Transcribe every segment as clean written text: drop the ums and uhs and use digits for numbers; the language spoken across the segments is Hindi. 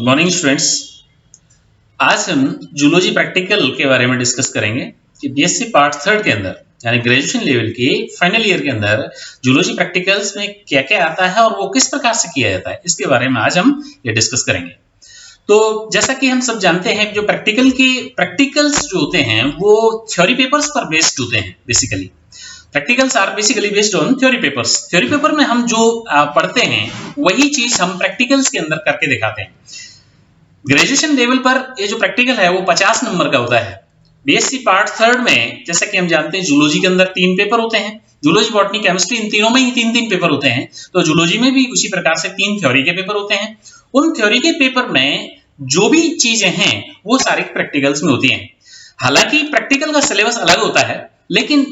Morning students. आज हम जूलॉजी प्रैक्टिकल के बारे में डिस्कस करेंगे कि बीएससी पार्ट थर्ड के अंदर यानी ग्रेजुएशन लेवल के फाइनल ईयर के अंदर जूलॉजी प्रैक्टिकल्स में क्या क्या आता है और वो किस प्रकार से किया जाता है, इसके बारे में आज हम ये डिस्कस करेंगे। तो जैसा कि हम सब जानते हैं, जो प्रैक्टिकल्स जो होते हैं वो थ्योरी पेपर्स पर बेस्ड होते हैं। Basically practicals are basically based on theory papers. Theory paper में हम जो पढ़ते हैं वही चीज हम प्रैक्टिकल्स के अंदर करके दिखाते हैं। ग्रेजुएशन लेवल पर ये जो प्रैक्टिकल है वो 50 नंबर का होता है। बीएससी पार्ट थर्ड में जैसा कि हम जानते हैं जूलॉजी के अंदर 3 पेपर होते हैं, जूलॉजी, बॉटनी, केमिस्ट्री, इन तीनों में ही 3-3 पेपर होते हैं। तो जूलॉजी में भी उसी प्रकार से 3 थ्योरी के पेपर होते हैं। उन थ्योरी के पेपर में जो भी चीजें हैं वो सारी प्रैक्टिकल्स में होती हैं। हालांकि प्रैक्टिकल का सिलेबस अलग होता है, लेकिन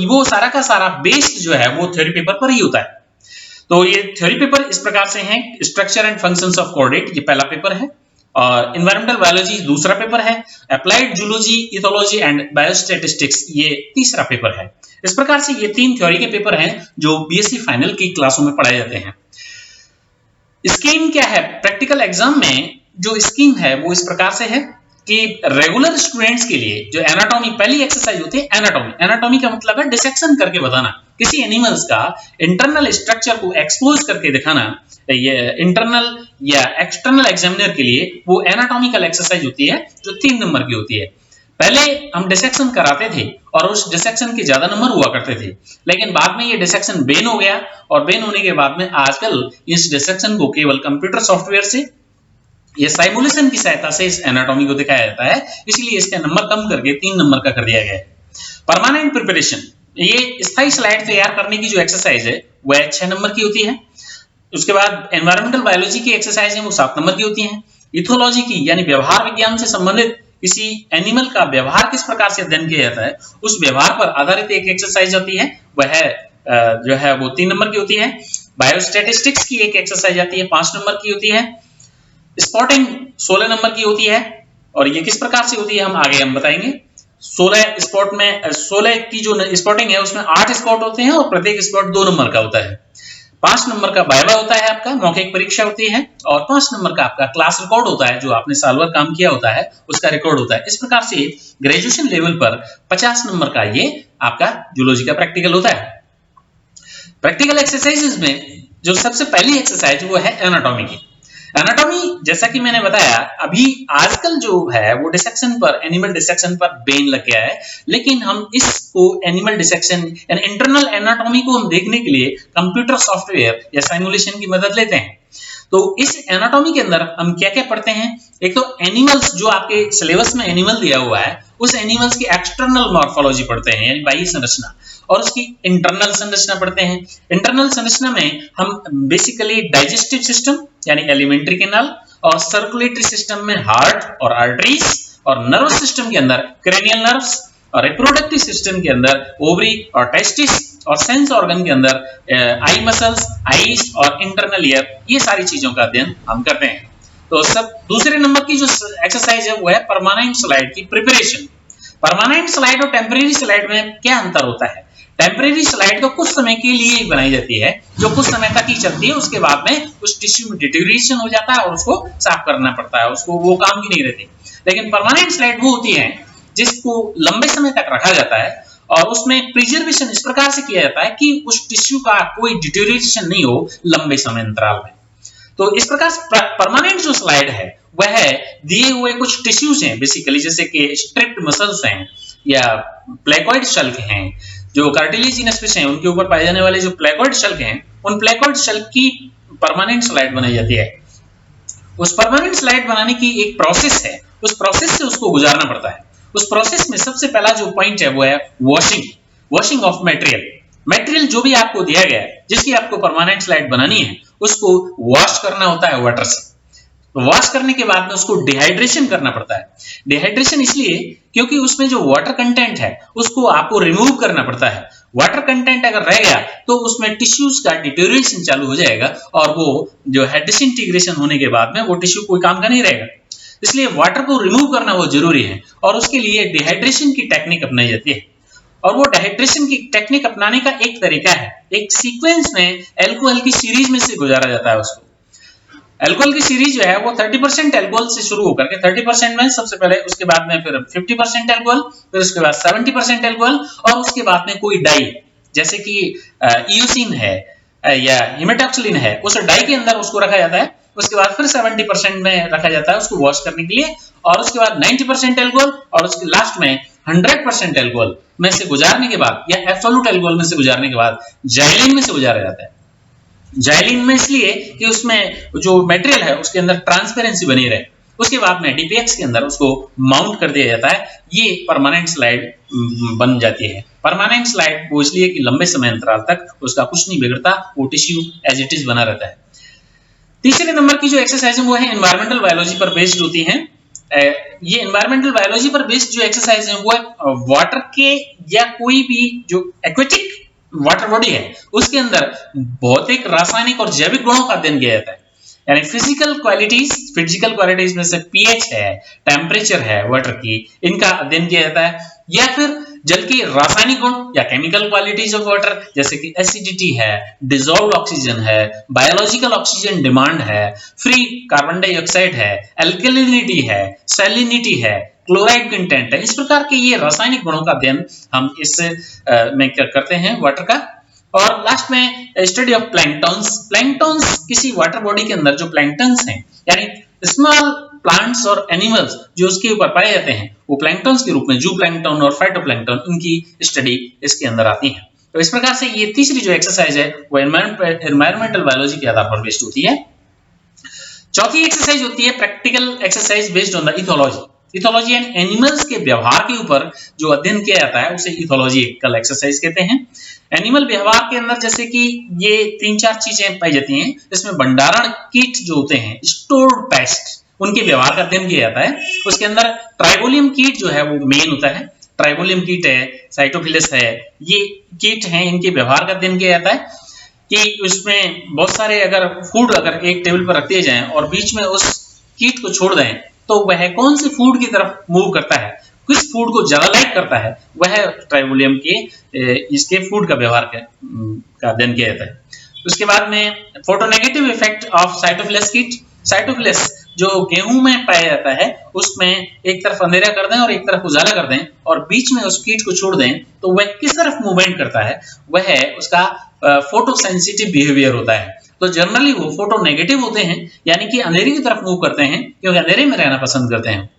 वो सारा का सारा बेस्ड जो है वो थ्योरी पेपर पर ही होता है। तो ये थ्योरी पेपर इस प्रकार से हैं। Structure and functions of coordinate ये पहला पेपर है, और एनवायरमेंटल बायोलॉजी दूसरा पेपर है, applied zoology, ethology and biostatistics ये तीसरा पेपर है। इस प्रकार से ये 3 थ्योरी के पेपर हैं जो बीएससी फाइनल की क्लासों में पढ़ाए जाते हैं। स्कीम क्या है? प्रैक्टिकल एग्जाम में जो स्कीम है वो इस प्रकार से है कि रेगुलर स्टूडेंट्स के लिए जो एनाटॉमी पहली एक्सरसाइज होती है, एनाटॉमी का मतलब है डिसेक्शन करके बताना, किसी एनिमल्स का इंटरनल स्ट्रक्चर को एक्सपोज करके दिखाना। ये इंटरनल या एक्सटर्नल एग्जामिनर के लिए वो एनाटॉमिकल एक्सरसाइज होती है जो 3 नंबर की होती है। पहले हम डिसेक्शन कराते थे और उस डिसेक्शन के ज्यादा नंबर हुआ करते थे, लेकिन बाद में ये डिसेक्शन बैन हो गया, और बैन होने के बाद में आजकल इस डिसेक्शन को केवल कंप्यूटर सॉफ्टवेयर से ये साइमुलेशन की सहायता से इस एनाटॉमी को दिखाया जाता है, इसलिए इसका नंबर कम करके 3 नंबर का कर दिया गया है। परमानेंट प्रिपरेशन, ये स्थायी स्लाइड तैयार करने की जो एक्सरसाइज है वह 6 नंबर की होती है। उसके बाद एनवायरमेंटल बायोलॉजी की एक्सरसाइज है वो 7 नंबर की होती है। इथोलॉजी की यानी व्यवहार विज्ञान से संबंधित किसी एनिमल का व्यवहार किस प्रकार से अध्ययन किया जाता है उस व्यवहार पर आधारित एक एक्सरसाइज आती है, वह जो है वो 3 नंबर की होती है। बायोस्टैटिस्टिक्स की एक एक्सरसाइज आती है 5 नंबर की होती है। स्पॉटिंग 16 नंबर की होती है, और ये किस प्रकार से होती है हम आगे बताएंगे। 16 की जो स्पॉटिंग है उसमें 8 स्पॉट होते हैं और प्रत्येक स्पॉट 2 नंबर का होता है। 5 नंबर का वाइवा होता है, आपका मौखिक परीक्षा होती है, और 5 नंबर का आपका क्लास रिकॉर्ड होता है, जो आपने साल भर काम किया होता है उसका रिकॉर्ड होता है। इस प्रकार से ग्रेजुएशन लेवल पर 50 नंबर का ये आपका जूलॉजी का प्रैक्टिकल होता है। प्रैक्टिकल एक्सरसाइजेज में जो सबसे पहली एक्सरसाइज वो है एनाटॉमी की। एनाटॉमी जैसा कि मैंने बताया, अभी आजकल जो है वो डिसेक्शन पर, एनिमल डिसेक्शन पर बैन लग गया है, लेकिन हम इसको एनिमल डिसेक्शन यानी इंटरनल एनाटॉमी को हम देखने के लिए कंप्यूटर सॉफ्टवेयर या साइमुलेशन की मदद लेते हैं। तो इस एनाटॉमी के अंदर हम क्या क्या पढ़ते हैं? एक तो एनिमल्स, जो आपके सिलेबस में एनिमल दिया हुआ है उस एनिमल्स की एक्सटर्नल मॉर्फोलॉजी पढ़ते हैं यानी बाह्य संरचना, और उसकी इंटरनल संरचना पढ़ते हैं। इंटरनल संरचना में हम बेसिकली डाइजेस्टिव सिस्टम यानी एलिमेंट्री कैनाल, और सर्कुलेटरी सिस्टम में हार्ट और आर्टरीज, और नर्वस सिस्टम के अंदर क्रेनियल नर्व्स, और रिप्रोडक्टिव सिस्टम के अंदर ओवरी और टेस्टिस, और सेंस ऑर्गन के अंदर आई मसल्स, आईज और इंटरनल ईयर, ये सारी चीजों का अध्ययन हम करते हैं। तो सब दूसरे नंबर की जो एक्सरसाइज है वो है परमानेंट स्लाइड की प्रिपरेशन। परमानेंट स्लाइड और टेम्परेरी स्लाइड में क्या अंतर होता है? टेम्परेरी स्लाइड तो कुछ समय के लिए ही बनाई जाती है, जो कुछ समय तक ही चलती है, उसके बाद में उस टिश्यू में डिटेरियोरेशन हो जाता है और उसको साफ करना पड़ता है, उसको वो काम की नहीं रहती। लेकिन परमानेंट स्लाइड वो होती है जिसको लंबे समय तक रखा जाता है, और उसमें प्रिजर्वेशन इस प्रकार से किया जाता है कि उस टिश्यू का कोई डिटेरियोरेशन नहीं हो लंबे समय अंतराल में। तो इस प्रकार परमानेंट जो स्लाइड है वह दिए हुए कुछ टिश्यूज हैं, बेसिकली जैसे कि स्ट्रिप्ड मसल्स हैं या प्लेकॉइड शल्क हैं, जो कार्टिलेजिनस फिश हैं उनके ऊपर पाए जाने वाले जो प्लेकॉइड शल्क हैं, उन प्लेकॉइड शल्क की परमानेंट स्लाइड बनाई जाती है। उस परमानेंट स्लाइड बनाने की एक प्रोसेस है, उस प्रोसेस से उसको गुजारना पड़ता है। उस प्रोसेस में सबसे पहला जो पॉइंट है वो है वॉशिंग ऑफ मटेरियल जो भी आपको दिया गया है, जिसकी आपको परमानेंट स्लाइड बनानी है, उसको वॉश करना होता है वाटर से। वॉश करने के बाद में उसको डिहाइड्रेशन करना पड़ता है। डिहाइड्रेशन इसलिए क्योंकि उसमें जो वाटर कंटेंट है उसको आपको रिमूव करना पड़ता है। वाटर कंटेंट अगर रह गया तो उसमें टिश्यूज का डिटेरियोरेशन चालू हो जाएगा, और वो जो है डिसइंटीग्रेशन होने के बाद में वो टिश्यू कोई काम का नहीं रहेगा। इसलिए वाटर को रिमूव करना बहुत जरूरी है, और उसके लिए डिहाइड्रेशन की टेक्निक अपनाई जाती है। और वो डिहाइड्रेशन की टेक्निक अपनाने का एक तरीका है, एक सीक्वेंस में अल्कोहल की सीरीज में से गुजारा जाता है उसको। एल्कोहल की सीरीज जो है वो 30% एल्कोहल से शुरू होकर के 30% में सबसे पहले, उसके बाद में फिर 50% एल्कोहल, फिर उसके बाद 70% एल्कोहल, और उसके बाद में कोई डाई जैसे कि इयोसिन है या हिमेटॉक्सिलिन है, उस डाई के अंदर उसको रखा जाता है। उसके बाद फिर 70% में रखा जाता है उसको वॉश करने के लिए, और उसके बाद 90% एल्कोहल, और उसके लास्ट में 100% एल्कोहल में से गुजारने के बाद या एब्सोल्यूट एल्कोहल में से गुजारने के बाद जाइलिन में से गुजारा जाता है। जाइलिन में इसलिए कि उसमें जो मटेरियल है उसके अंदर ट्रांसपेरेंसी बनी रहे। उसके बाद में डीपीएक्स के अंदर उसको माउंट कर दिया जाता है। ये परमानेंट स्लाइड बन जाती है। परमानेंट स्लाइड वो इसलिए कि लंबे समय अंतराल तक उसका कुछ नहीं बिगड़ता, वो टिश्यू एज इट इज बना रहता है। तीसरे नंबर की जो एक्सरसाइज है वो है एनवायरमेंटल बायोलॉजी पर बेस्ड होती है। ये एनवायरमेंटल बायोलॉजी पर बेस्ड जो एक्सरसाइज है वो वाटर के या कोई भी जो एक्वेटिक वाटर बॉडी है उसके अंदर भौतिक, रासायनिक और जैविक गुणों का अध्ययन किया जाता है। यानी फिजिकल क्वालिटीज में से पीएच है, टेम्परेचर है वाटर की, इनका अध्ययन किया जाता है। या फिर जल के रासायनिक गुण या केमिकल क्वालिटीज ऑफ वाटर, जैसे कि एसिडिटी है, डिसॉल्व्ड ऑक्सीजन है, बायोलॉजिकल ऑक्सीजन डिमांड है, फ्री कार्बन डाइऑक्साइड है, अल्कलिनिटी है, सैलिनिटी है, क्लोराइड कंटेंट है। इस प्रकार के ये रासायनिक गुणों का अध्ययन हम इस में करते हैं वाटर का। और लास्ट में स्टडी ऑफ प्लैंक्टन्स। प्लैंक्टन्स किसी वाटर बॉडी के अंदर जो प्लैंक्टन्स हैं, यानी स्मॉल प्लांट्स और एनिमल्स जो उसके ऊपर पाए जाते हैं, वो प्लैंक्टन्स के रूप में जू प्लैंक्टन और फाइटोप्लैंक्टन, उनकी स्टडी इसके अंदर आती है। तो इस प्रकार से ये तीसरी जो एक्सरसाइज है वो एनवायरमेंटल बायोलॉजी के आधार पर बेस्ड होती है। चौथी एक्सरसाइज होती है practical exercise based on the ethology. Ethology यानी एनिमल्स के व्यवहार के ऊपर जो अध्ययन किया जाता है उसे इथोलॉजिकल एक्सरसाइज कहते हैं। एनिमल व्यवहार के अंदर जैसे कि ये 3-4 चीजें पाई जाती हैं। इसमें भंडारण कीट जो होते हैं, स्टोर्ड पेस्ट, उनके व्यवहार का अध्ययन किया जाता है। उसके अंदर ट्राइबोलियम कीट जो है वो मेन होता है। ट्राइबोलियम कीट है, साइटोफिलस है, ये कीट हैं, इनके व्यवहार का अध्ययन किया जाता है कि उसमें बहुत सारे अगर फूड अगर एक टेबल पर रख दिए जाएं और बीच में उस कीट को छोड़ दें तो वह कौन से फूड की तरफ मूव करता है, किस फूड को ज्यादा लाइक करता है, वह ट्राइबोलियम के इसके फूड का व्यवहार का अध्ययन किया जाता है। उसके बाद में फोटोनेगेटिव इफेक्ट ऑफ साइटोफिलस कीट। साइटोफिलस जो गेहूं में पाया जाता है उसमें एक तरफ अंधेरा कर दें और एक तरफ उजाला कर दें और बीच में उस कीट को छोड़ दें तो वह किस तरफ मूवमेंट करता है, वह उसका फोटो सेंसिटिव बिहेवियर होता है। तो जनरली वो फोटो नेगेटिव होते हैं, यानी कि अंधेरे की तरफ मूव करते हैं क्योंकि अंधेरे में रहना पसंद करते हैं।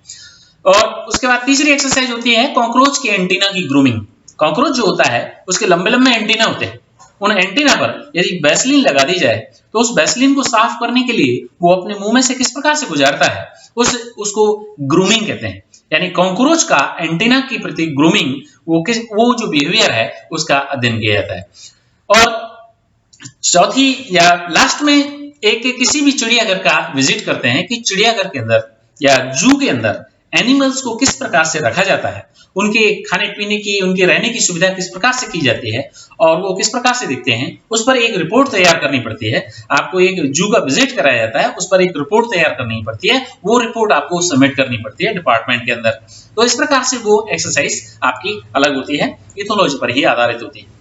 और उसके बाद तीसरी एक्सरसाइज होती है कॉकरोच के एंटीना की ग्रूमिंग। कॉकरोच जो होता है उसके लंबे लंबे एंटीना होते हैं। उन एंटीना पर यदि वैसलीन लगा दी जाए तो उस वैसलीन को साफ करने के लिए वो अपने मुंह में से किस प्रकार से गुजारता है, उसको ग्रूमिंग कहते हैं। यानी कॉकरोच का एंटीना के प्रति ग्रूमिंग, वो जो बिहेवियर है उसका अध्ययन किया जाता है। और चौथी या लास्ट में एक किसी भी चिड़ियाघर का विजिट करते हैं कि चिड़ियाघर के अंदर या जू के अंदर एनिमल्स को किस प्रकार से रखा जाता है, उनके खाने पीने की, उनके रहने की सुविधा किस प्रकार से की जाती है और वो किस प्रकार से दिखते हैं, उस पर एक रिपोर्ट तैयार करनी पड़ती है। आपको एक जू का विजिट कराया जाता है, उस पर एक रिपोर्ट तैयार करनी पड़ती है, वो रिपोर्ट आपको सबमिट करनी पड़ती है डिपार्टमेंट के अंदर। तो इस प्रकार से वो एक्सरसाइज आपकी अलग होती है, इथोलॉजी पर ही आधारित होती है।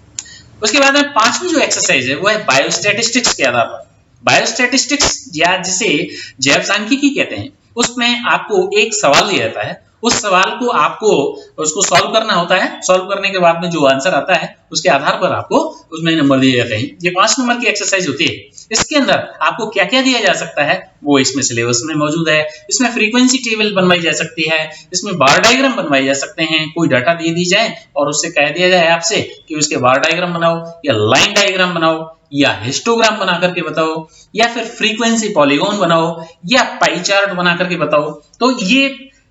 उसके बाद में पांचवी जो एक्सरसाइज है वो है बायोस्टैटिस्टिक्स के आधार पर। बायोस्टैटिस्टिक्स या जिसे जैव सांख्यिकी कहते हैं, उसमें आपको एक सवाल दिया जाता है, उस सवाल को आपको उसको सॉल्व करना होता है। सॉल्व करने के बाद में जो आंसर आता है उसके आधार पर आपको उसमें नंबर दिए जाते हैं। ये 5 नंबर की एक्सरसाइज होती है। इसके अंदर आपको क्या क्या दिया जा सकता है वो इसमें सिलेबस में मौजूद है। इसमें फ्रीक्वेंसी टेबल बनवाई जा सकती है, इसमें बार डायग्राम बनवाए जा सकते हैं। कोई डाटा दे दी जाए और उससे कह दिया जाए आपसे कि उसके बार डायग्राम बनाओ या लाइन डायग्राम बनाओ या हिस्टोग्राम बना करके बताओ या फिर फ्रीक्वेंसी पॉलीगॉन बनाओ या पाई चार्ट बना करके बताओ। तो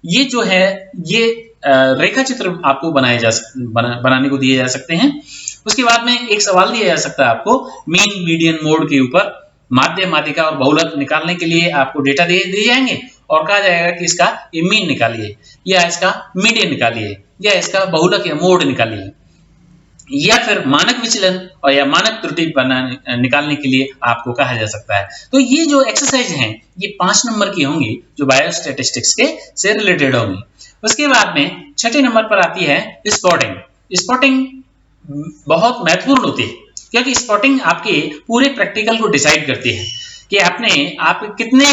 ये जो है ये रेखा चित्र आपको बनाने को दिए जा सकते हैं। उसके बाद में एक सवाल दिया जा सकता है आपको मीन मीडियन मोड के ऊपर। माध्य, माध्यिका और बहुलक निकालने के लिए आपको डेटा दिए जाएंगे और कहा जाएगा कि इसका ये मीन निकालिए या इसका मीडियन निकालिए या इसका बहुलक या मोड निकालिए, या फिर मानक विचलन और या मानक त्रुटि निकालने के लिए आपको कहा जा सकता है। तो ये जो एक्सरसाइज हैं ये 5 नंबर की होंगी जो बायोस्टैटिस्टिक्स के से रिलेटेड होंगी। उसके बाद में 6ठे नंबर पर आती है स्पॉटिंग। स्पॉटिंग बहुत महत्वपूर्ण होती है क्योंकि स्पॉटिंग आपके पूरे प्रैक्टिकल को डिसाइड करती है कि आप कितने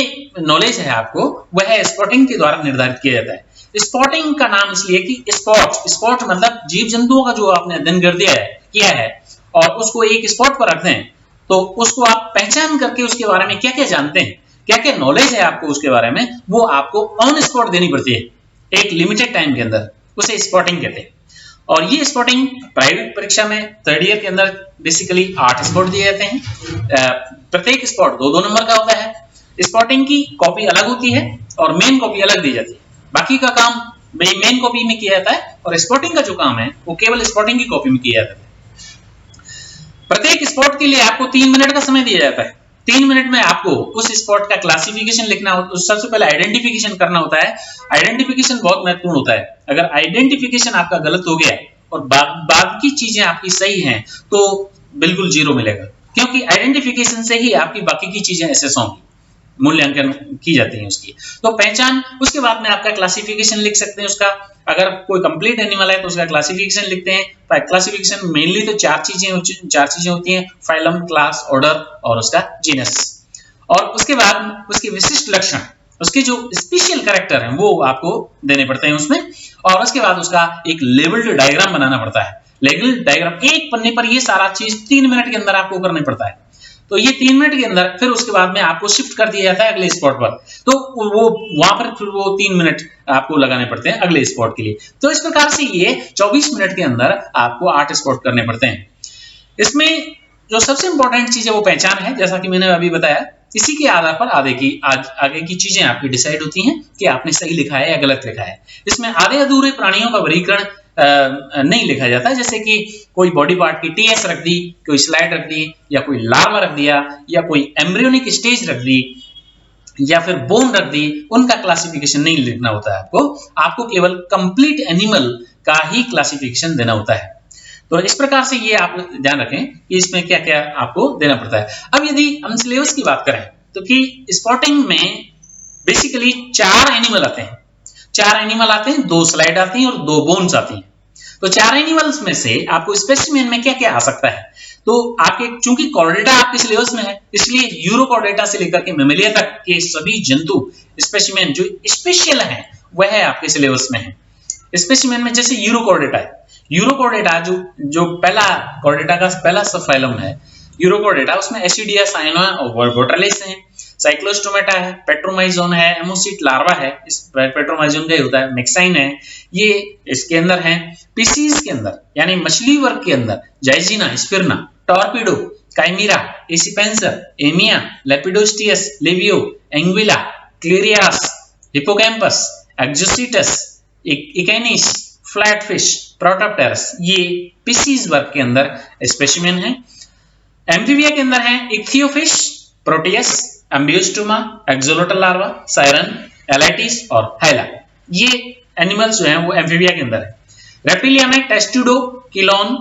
नॉलेज है आपको, वह स्पॉटिंग के द्वारा निर्धारित किया जाता है। स्पॉटिंग का नाम इसलिए कि स्पॉट मतलब जीव जंतुओं का जो आपने अध्ययन कर किया है और उसको एक स्पॉट पर रखते हैं, तो उसको आप पहचान करके उसके बारे में क्या क्या जानते हैं, क्या क्या नॉलेज है आपको उसके बारे में, वो आपको ऑन स्पॉट देनी पड़ती है एक लिमिटेड टाइम के अंदर, उसे स्पॉटिंग कहते हैं। और ये स्पॉटिंग प्राइवेट परीक्षा में थर्ड ईयर के अंदर बेसिकली 8 स्पॉट दिए जाते हैं। प्रत्येक स्पॉट 2-2 नंबर का होता है। स्पॉटिंग की कॉपी अलग होती है और मेन कॉपी अलग दी जाती है। बाकी का काम मेन कॉपी में किया जाता है और स्पॉटिंग का जो काम है वो केवल स्पॉटिंग की कॉपी में किया जाता है। प्रत्येक स्पॉट के लिए आपको 3 मिनट का समय दिया जाता है। 3 मिनट में आपको उस स्पॉट का क्लासिफिकेशन लिखना होता है। सबसे पहले आइडेंटिफिकेशन करना होता है। आइडेंटिफिकेशन बहुत महत्वपूर्ण होता है। अगर आइडेंटिफिकेशन आपका गलत हो गया और बाकी चीजें आपकी सही हैं तो बिल्कुल 0 मिलेगा, क्योंकि आइडेंटिफिकेशन से ही आपकी बाकी की चीजें एसेस होंगी, मूल्यांकन की जाती है उसकी। तो पहचान, उसके बाद में आपका क्लासिफिकेशन लिख सकते हैं उसका। अगर कोई कंप्लीट एनिमल है तो उसका क्लासिफिकेशन लिखते हैं। क्लासिफिकेशन मेनली तो 4 चीजें होती हैं, फाइलम, क्लास, ऑर्डर और उसका जीनस। और उसके बाद उसके विशिष्ट लक्षण, उसके जो स्पेशल कैरेक्टर हैं वो आपको देने पड़ते हैं उसमें। और उसके बाद उसका एक लेबल्ड डायग्राम बनाना पड़ता है। लेबल्ड डायग्राम एक पन्ने पर ये सारा चीज 3 मिनट के अंदर आपको करना पड़ता है। तो ये 3 मिनट के अंदर फिर उसके बाद में आपको शिफ्ट कर दिया जाता है अगले स्पॉट पर। तो वो वहां पर फिर वो 3 मिनट आपको लगाने पड़ते हैं अगले स्पॉट के लिए। तो इस प्रकार से ये 24 मिनट के अंदर आपको 8 स्पॉट करने पड़ते हैं। इसमें जो सबसे इंपॉर्टेंट चीज है वो पहचान है, जैसा कि मैंने अभी बताया। इसी के आधार पर आगे की चीजें आपकी डिसाइड होती हैं कि आपने सही लिखा है या गलत लिखा है। इसमें आधे अधूरे प्राणियों का वर्गीकरण नहीं लिखा जाता, जैसे कि कोई बॉडी पार्ट की टीएस रख दी, कोई स्लाइड रख दी, या कोई लार्वा रख दिया, या कोई एम्ब्रियोनिक स्टेज रख दी, या फिर बोन रख दी। उनका क्लासिफिकेशन नहीं लिखना होता है आपको केवल कंप्लीट एनिमल का ही क्लासिफिकेशन देना होता है। तो इस प्रकार से ये आप ध्यान रखें कि इसमें क्या क्या आपको देना पड़ता है। अब यदि हम सिलेबस की बात करें तो कि स्पॉटिंग में बेसिकली 4 एनिमल आते हैं। 4 एनिमल आते हैं, 2 स्लाइड आती हैं और 2 बोन्स आती हैं। तो 4 एनिमल्स में से आपको स्पेसिमेन में क्या क्या आ सकता है, तो आपके चूंकि कॉर्डेटा आपके सिलेबस में है, इसलिए यूरोकॉर्डेटा से लेकर के मेमेलिया तक के सभी जंतु स्पेसिमेन जो स्पेशल हैं वह आपके सिलेबस में है। स्पेसिमेन में जैसे यूरोकॉर्डेटा है, यूरोकॉर्डेटा जो पहला कॉर्डेटा का पहला सब फाइलम है यूरोकॉर्डेटा, उसमें एसिडिया, साइनोआ और वोटालिस है, साइक्लोस्टोमेटा है, पेट्रोमाइजोन है, एमोसिट लार्वा है, इस पेट्रोमाइजोन का ही होता है, मेक्साइन है, ये इसके अंदर है। पीसीज के अंदर यानी मछली वर्ग के अंदर जाइजिना, स्पिरना, torpedo, काइमीरा, एसिपेंसर, एमिया, लेपिडोस्टियस, लेवियो, Anguilla, क्लेरियास, hippocampus, एक्जोसिटस, इकेनिस, flatfish, Protopterus, ये पीसीज वर्ग के अंदर स्पेसिमेन है। एम्फीबिया के अंदर है इक्थियोफिश, प्रोटियस, एम्बियोस्टोमा, एक्सोलोटल लार्वा, सायरन, एलाइटिस और हाइला। ये एनिमल्स जो हैं वो एम्फीबिया के अंदर है। रेप्टिलिया में टेस्टुडो, किलोन,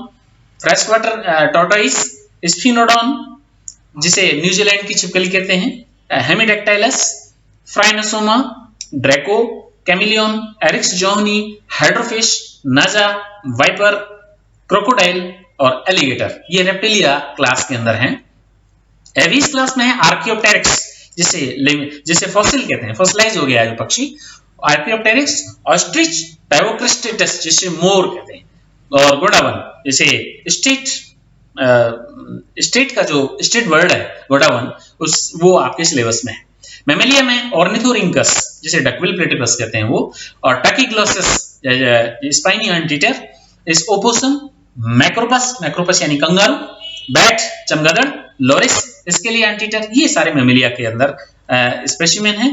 फ्रेशवाटर टॉर्टोइस, स्फिनोडॉन जिसे न्यूजीलैंड की छिपकली कहते हैं, हेमिडेक्टाइलस, फ्राइनोसोमा, ड्रैको, कैमिलियन, एरिक्स जोहनी, हाइड्रोफिश, नाजा, वाइपर, क्रोकोडाइल और एलिगेटर, ये रेप्टिलिया क्लास के अंदर हैं। एविस क्लास में है आर्कियोप्टेरिक्स, जिसे फॉसिल कहते हैं, फॉसिलाइज हो गया है जो पक्षी, आर्कियोप्टेरिक्स, ऑस्ट्रिच, पैवोक्रिस्टेटस जिसे मोर कहते हैं, और गोडावन जिसे स्टेट का जो स्टेट वर्ड है गोडावन, वो आपके सिलेबस में है। मेमेलिया में ऑर्निथोरिंकस जिसे डकविल प्लेटिपस कहते हैं वो, और टकीग्लोसिस स्पाइनी एंटीटर, इस ओपोसम, मैक्रोपस यानी कंगारू, बैट चमगादड़, लोरिस इसके लिए एंटीटर, ये सारे मेमेलिया के अंदर स्पेसिमेन है।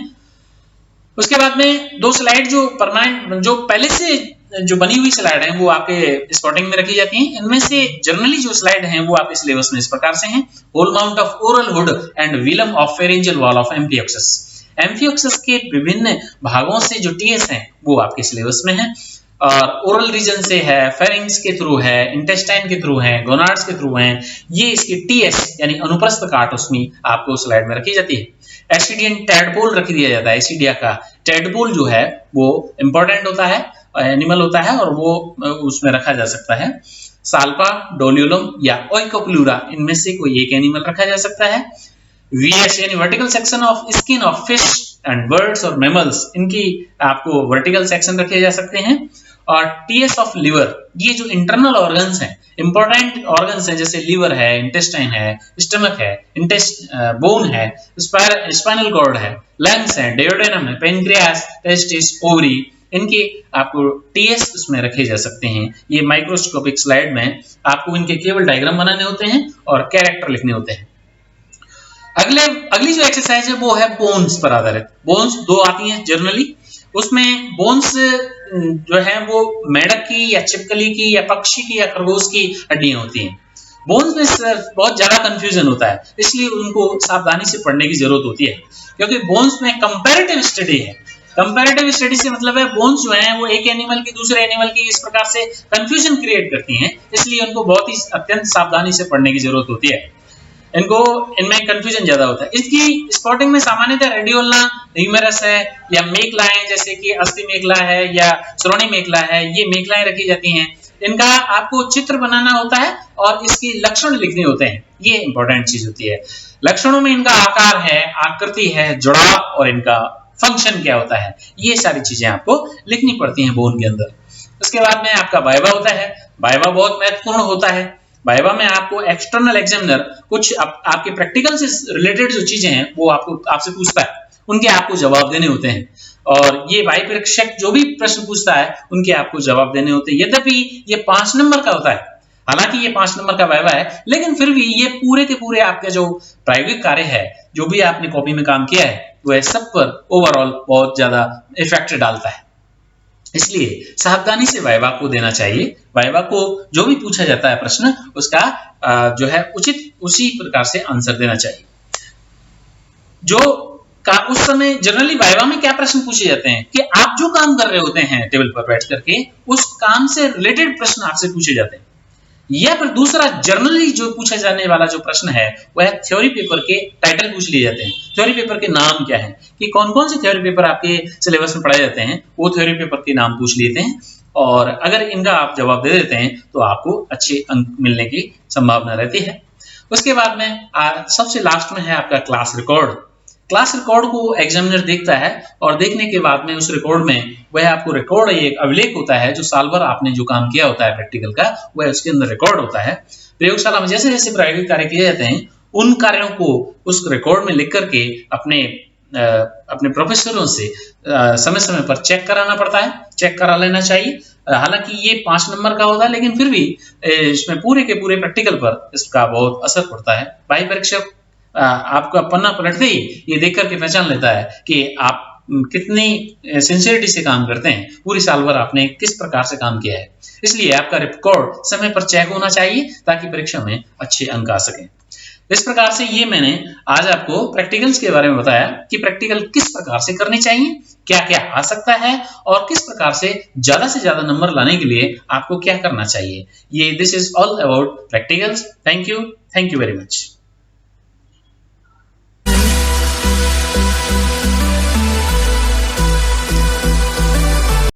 उसके बाद में 2 स्लाइड जो परमानेंट जो पहले से जो बनी हुई स्लाइड है वो आपके स्पॉटिंग में रखी जाती हैं। इनमें से जनरली जो स्लाइड हैं वो आपके सिलेबस में इस प्रकार से हैं। Whole mount of oral hood and velum of pharyngeal wall of amphioxus, amphioxus के विभिन्न भागों से जो टीएस हैं वो आपके सिलेबस में है। और ओरल रीजन से है, फेरिंग्स के थ्रू है, इंटेस्टाइन के थ्रू है, गोनाड्स के थ्रू हैं, ये इसकी टीएस यानी अनुप्रस्थ काट उसमें आपको स्लाइड में रखी जाती है। एसिडियन टैडपोल रख दिया जाता है। एसिडिया का टैडपोल जो है वो इंपॉर्टेंट होता है, एनिमल होता है और वो उसमें रखा जा सकता है। साल्पा, डोलियोलम या ओइकोप्लूरा, इनमें से कोई एक एनिमल रखा जा सकता है। VS यानी vertical section of skin of fish and birds और मैमल्स, इनकी आपको वर्टिकल सेक्शन रखे जा सकते हैं। और TS ऑफ लिवर, ये जो इंटरनल ऑर्गन्स हैं, इंपॉर्टेंट ऑर्गन्स हैं, जैसे लिवर है, इंटेस्टाइन है, स्टमक है, बोन है, स्पाइनल कॉर्ड है, लंग्स है, डेयोडेनम है, पेनक्रियास, टेस्टिस, ओवरी, इनके आपको TS उसमें रखे जा सकते हैं। ये माइक्रोस्कोपिक स्लाइड में आपको इनके केवल डायग्राम बनाने होते हैं और कैरेक्टर लिखने होते हैं। अगली जो एक्सरसाइज है वो है बोन्स पर आधारित। बोन्स दो आती हैं जनरली, उसमें बोन्स जो है वो मेंढक की या छिपकली की या पक्षी की या खरगोश की हड्डियां होती हैं। बोन्स में बहुत ज्यादा कंफ्यूजन होता है, इसलिए उनको सावधानी से पढ़ने की जरूरत होती है, क्योंकि बोन्स में कंपैरेटिव स्टडी है। कंपैरेटिव स्टडी से मतलब है बोन्स जो हैं वो एक एनिमल की दूसरे एनिमल की इस प्रकार से कंफ्यूजन क्रिएट करती हैं, इसलिए उनको बहुत ही अत्यंत सावधानी से पढ़ने की जरूरत होती है। इनमें कंफ्यूजन ज्यादा होता है। इसकी स्पॉटिंग में सामान्यतः रेडियोला ह्यूमेरस है या मेखलाएं, जैसे कि अस्थि मेखला है या श्रोणी मेखला है, ये मेखलाएं रखी जाती हैं। इनका आपको चित्र बनाना होता है और इसकी लक्षण लिखने होते हैं, ये इंपॉर्टेंट चीज होती है। लक्षणों में इनका आकार है, आकृति है, जुड़ाव और इनका फंक्शन क्या होता है, ये सारी चीजें आपको लिखनी पड़ती हैं बोन के अंदर। उसके बाद में आपका वाइवा होता है। वाइवा बहुत महत्वपूर्ण होता है। वाइवा में आपको एक्सटर्नल एग्जामिनर कुछ आपके प्रैक्टिकल से रिलेटेड जो चीजें हैं वो आपसे पूछता है, उनके आपको जवाब देने होते हैं। और ये वाई परीक्षक जो भी प्रश्न पूछता है उनके आपको जवाब देने होते हैं। यद्यपि ये 5 नंबर का होता है, हालांकि ये 5 नंबर का वाइवा है, लेकिन फिर भी ये पूरे के पूरे आपका जो प्रायोगिक कार्य है, जो भी आपने कॉपी में काम किया है, वह सब पर ओवरऑल बहुत ज्यादा इफेक्ट डालता है। इसलिए सावधानी से वाइवा को देना चाहिए। वाइवा को जो भी पूछा जाता है प्रश्न, उसका जो है उचित उसी प्रकार से आंसर देना चाहिए। उस समय जनरली वाइवा में क्या प्रश्न पूछे जाते हैं कि आप जो काम कर रहे होते हैं टेबल पर बैठ करके, उस काम से रिलेटेड प्रश्न आपसे पूछे जाते हैं। या फिर दूसरा जनरली जो पूछा जाने वाला जो प्रश्न है वह थ्योरी पेपर के टाइटल पूछ लिए जाते हैं। थ्योरी पेपर के नाम क्या है, कि कौन कौन से थ्योरी पेपर आपके सिलेबस में पढ़ाए जाते हैं, वो थ्योरी पेपर के नाम पूछ लेते हैं। और अगर इनका आप जवाब दे देते हैं तो आपको अच्छे अंक मिलने की संभावना रहती है। उसके बाद में सबसे लास्ट में है आपका क्लास रिकॉर्ड। क्लास रिकॉर्ड को एग्जामिनर देखता है और देखने के बाद में उस रिकॉर्ड में वह आपको रिकॉर्ड एक अभिलेख होता है, जो साल भर आपने जो काम किया होता है प्रैक्टिकल का, वह उसके अंदर रिकॉर्ड होता है। प्रयोगशाला में जैसे जैसे प्रायोगिक कार्य किए जाते हैं, उन कार्यों को उस रिकॉर्ड में लिख करके अपने प्रोफेसरों से समय समय पर चेक कराना पड़ता है, चेक करा लेना चाहिए। हालांकि ये 5 नंबर का होता है, लेकिन फिर भी इसमें पूरे के पूरे प्रैक्टिकल पर इसका बहुत असर पड़ता है। भाई परीक्षक आपका पन्ना पलटते ही ये देख करके पहचान लेता है कि आप कितनी सिंसियरिटी से काम करते हैं, पूरी साल भर आपने किस प्रकार से काम किया है। इसलिए आपका रिकॉर्ड समय पर चेक होना चाहिए ताकि परीक्षा में अच्छे अंक आ सकें। इस प्रकार से ये मैंने आज आपको प्रैक्टिकल्स के बारे में बताया कि प्रैक्टिकल किस प्रकार से करनी चाहिए, क्या क्या आ सकता है और किस प्रकार से ज्यादा नंबर लाने के लिए आपको क्या करना चाहिए। ये this is all about practicals. Thank you very much.